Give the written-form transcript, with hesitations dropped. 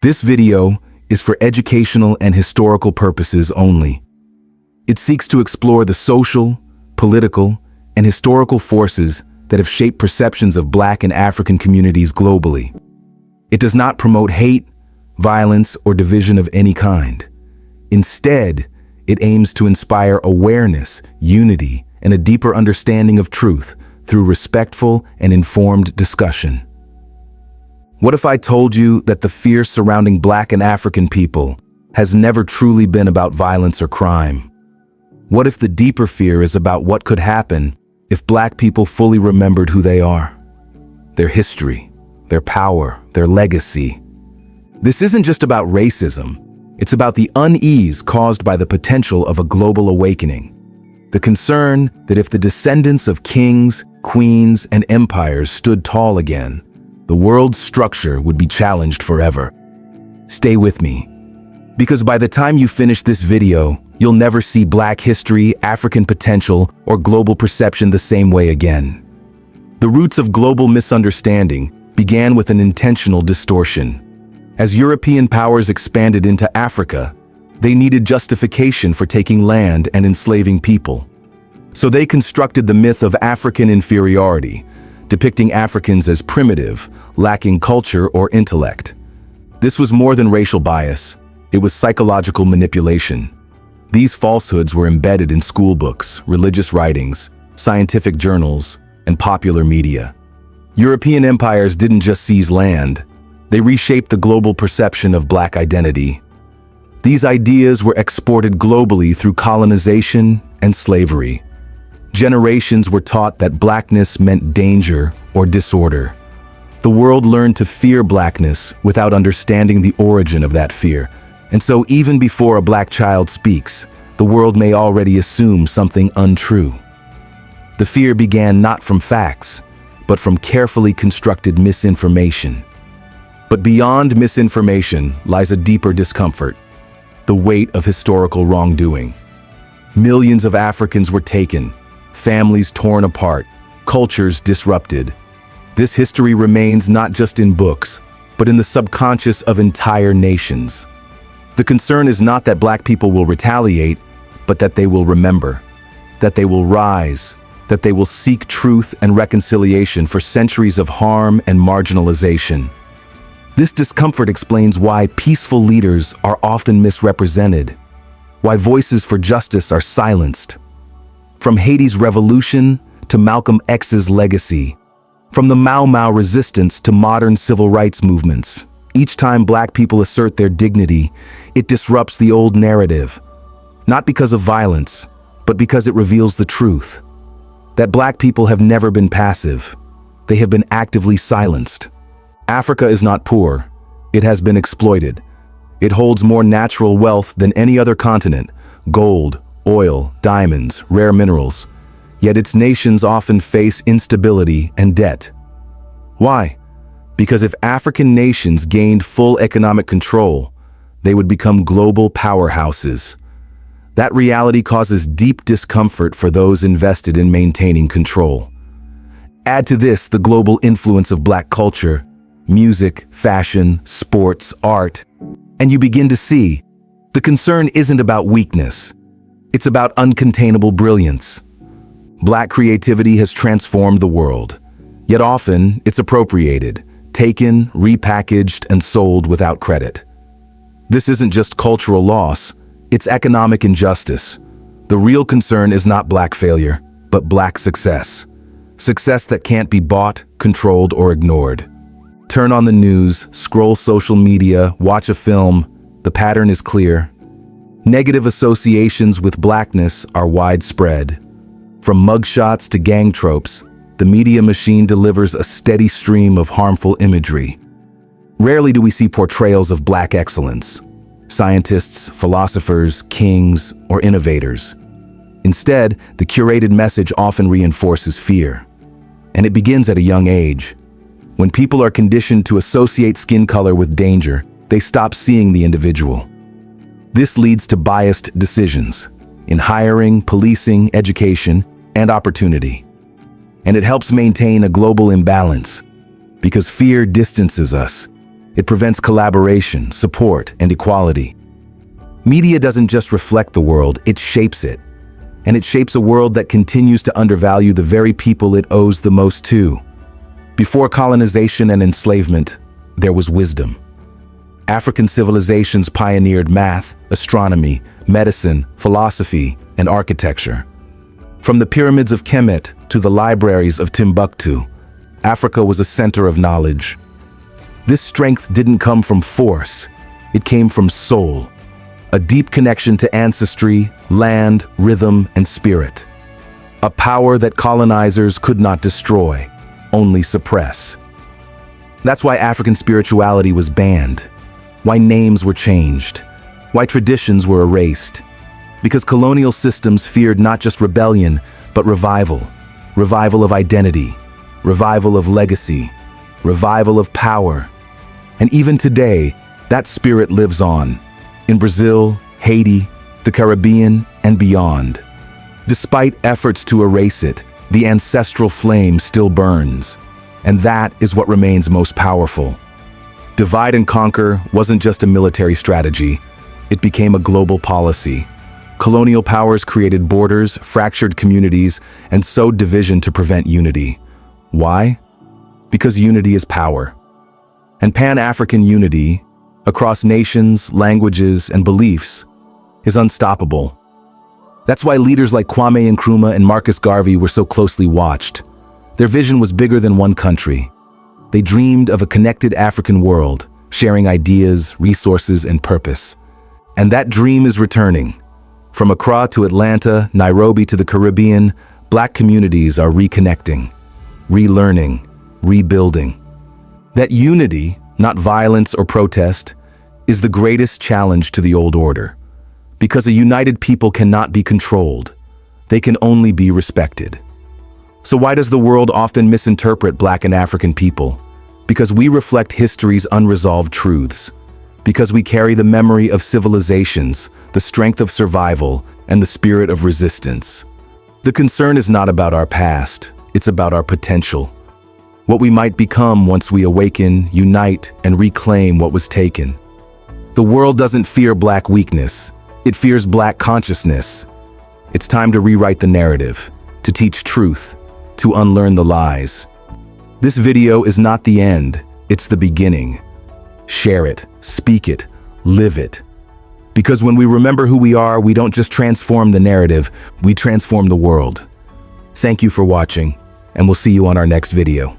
This video is for educational and historical purposes only. It seeks to explore the social, political, and historical forces that have shaped perceptions of Black and African communities globally. It does not promote hate, violence, or division of any kind. Instead, it aims to inspire awareness, unity, and a deeper understanding of truth through respectful and informed discussion. What if I told you that the fear surrounding Black and African people has never truly been about violence or crime? What if the deeper fear is about what could happen if Black people fully remembered who they are, their history, their power, their legacy? This isn't just about racism. It's about the unease caused by the potential of a global awakening. The concern that if the descendants of kings, queens, and empires stood tall again, the world's structure would be challenged forever. Stay with me, because by the time you finish this video, you'll never see Black history, African potential, or global perception the same way again. The roots of global misunderstanding began with an intentional distortion. As European powers expanded into Africa, they needed justification for taking land and enslaving people. So they constructed the myth of African inferiority, depicting Africans as primitive, lacking culture or intellect. This was more than racial bias. It was psychological manipulation. These falsehoods were embedded in school books, religious writings, scientific journals, and popular media. European empires didn't just seize land. They reshaped the global perception of Black identity. These ideas were exported globally through colonization and slavery. Generations were taught that Blackness meant danger or disorder. The world learned to fear Blackness without understanding the origin of that fear. And so even before a Black child speaks, the world may already assume something untrue. The fear began not from facts, but from carefully constructed misinformation. But beyond misinformation lies a deeper discomfort, the weight of historical wrongdoing. Millions of Africans were taken, families torn apart, cultures disrupted. This history remains not just in books, but in the subconscious of entire nations. The concern is not that Black people will retaliate, but that they will remember, that they will rise, that they will seek truth and reconciliation for centuries of harm and marginalization. This discomfort explains why peaceful leaders are often misrepresented, why voices for justice are silenced. From Haiti's revolution to Malcolm X's legacy, from the Mau Mau resistance to modern civil rights movements, each time Black people assert their dignity, it disrupts the old narrative, not because of violence, but because it reveals the truth, that Black people have never been passive. They have been actively silenced. Africa is not poor. It has been exploited. It holds more natural wealth than any other continent: gold, oil, diamonds, rare minerals. Yet its nations often face instability and debt. Why? Because if African nations gained full economic control, they would become global powerhouses. That reality causes deep discomfort for those invested in maintaining control. Add to this the global influence of Black culture, music, fashion, sports, art, and you begin to see the concern isn't about weakness. It's about uncontainable brilliance. Black creativity has transformed the world, yet often it's appropriated, taken, repackaged, and sold without credit. This isn't just cultural loss, it's economic injustice. The real concern is not Black failure, but Black success. Success that can't be bought, controlled, or ignored. Turn on the news, scroll social media, watch a film. The pattern is clear. Negative associations with Blackness are widespread. From mugshots to gang tropes, the media machine delivers a steady stream of harmful imagery. Rarely do we see portrayals of Black excellence, scientists, philosophers, kings, or innovators. Instead, the curated message often reinforces fear. And it begins at a young age. When people are conditioned to associate skin color with danger, they stop seeing the individual. This leads to biased decisions in hiring, policing, education, and opportunity. And it helps maintain a global imbalance because fear distances us. It prevents collaboration, support, and equality. Media doesn't just reflect the world, it shapes it. And it shapes a world that continues to undervalue the very people it owes the most to. Before colonization and enslavement, there was wisdom. African civilizations pioneered math, astronomy, medicine, philosophy, and architecture. From the pyramids of Kemet to the libraries of Timbuktu, Africa was a center of knowledge. This strength didn't come from force, it came from soul. A deep connection to ancestry, land, rhythm, and spirit. A power that colonizers could not destroy, only suppress. That's why African spirituality was banned, why names were changed, why traditions were erased. Because colonial systems feared not just rebellion, but revival. Revival of identity, revival of legacy, revival of power. And even today, that spirit lives on. In Brazil, Haiti, the Caribbean, and beyond. Despite efforts to erase it, the ancestral flame still burns. And that is what remains most powerful. Divide and conquer wasn't just a military strategy, it became a global policy. Colonial powers created borders, fractured communities, and sowed division to prevent unity. Why? Because unity is power. And Pan-African unity, across nations, languages, and beliefs, is unstoppable. That's why leaders like Kwame Nkrumah and Marcus Garvey were so closely watched. Their vision was bigger than one country. They dreamed of a connected African world, sharing ideas, resources, and purpose. And that dream is returning. From Accra to Atlanta, Nairobi to the Caribbean, Black communities are reconnecting, relearning, rebuilding. That unity, not violence or protest, is the greatest challenge to the old order. Because a united people cannot be controlled. They can only be respected. So why does the world often misinterpret Black and African people? Because we reflect history's unresolved truths. Because we carry the memory of civilizations, the strength of survival, and the spirit of resistance. The concern is not about our past, it's about our potential. What we might become once we awaken, unite, and reclaim what was taken. The world doesn't fear Black weakness, it fears Black consciousness. It's time to rewrite the narrative, to teach truth, to unlearn the lies. This video is not the end, it's the beginning. Share it, speak it, live it. Because when we remember who we are, we don't just transform the narrative, we transform the world. Thank you for watching, and we'll see you on our next video.